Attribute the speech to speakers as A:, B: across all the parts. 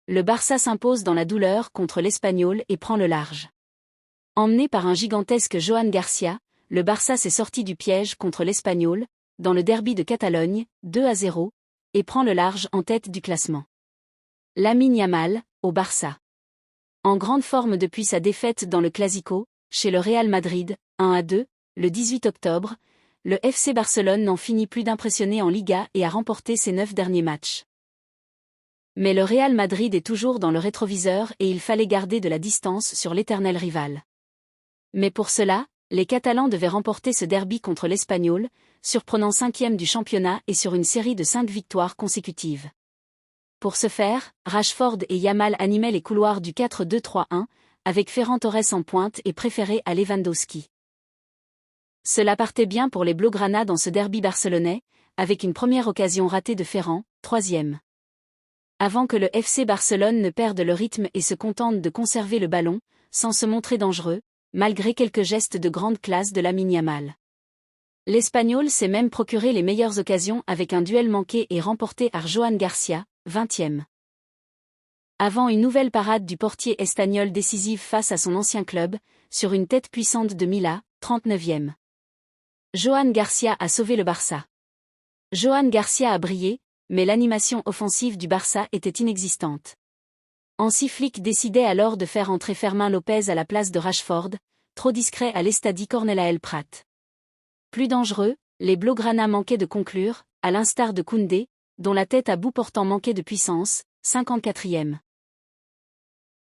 A: Le Barça s'impose dans la douleur contre l'Espanyol et prend le large. Emmené par un gigantesque Joan Garcia, le Barça s'est sorti du piège contre l'Espanyol, dans le derby de Catalogne, 2-0, et prend le large en tête du classement. Lamine Yamal, au Barça. En grande forme depuis sa défaite dans le Clasico, chez le Real Madrid, 1-2, le 18 octobre, le FC Barcelone n'en finit plus d'impressionner en Liga et a remporté ses 9 derniers matchs. Mais le Real Madrid est toujours dans le rétroviseur et il fallait garder de la distance sur l'éternel rival. Mais pour cela, les Catalans devaient remporter ce derby contre l'Espanyol, surprenant 5e du championnat et sur une série de 5 victoires consécutives. Pour ce faire, Rashford et Yamal animaient les couloirs du 4-2-3-1, avec Ferran Torres en pointe et préféré à Lewandowski. Cela partait bien pour les Blaugrana dans ce derby barcelonais, avec une première occasion ratée de Ferran, 3e. Avant que le FC Barcelone ne perde le rythme et se contente de conserver le ballon, sans se montrer dangereux, malgré quelques gestes de grande classe de Lamine Yamal. L'Espagnol s'est même procuré les meilleures occasions avec un duel manqué et remporté par Joan Garcia, 20e. Avant une nouvelle parade du portier espagnol décisive face à son ancien club, sur une tête puissante de Mila, 39e. Joan Garcia a sauvé le Barça. Joan Garcia a brillé, mais l'animation offensive du Barça était inexistante. Hansi Flick décidait alors de faire entrer Fermín López à la place de Rashford, trop discret à l'Estadi Cornellà El Prat. Plus dangereux, les Blaugrana manquaient de conclure, à l'instar de Koundé, dont la tête à bout portant manquait de puissance, 54e.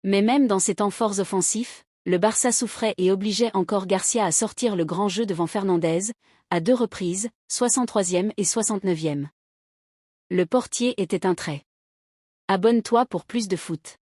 A: Mais même dans ces temps forts offensifs, le Barça souffrait et obligeait encore Garcia à sortir le grand jeu devant Fernandez, à 2 reprises, 63e et 69e. Le portier était un trait. Abonne-toi pour plus de foot.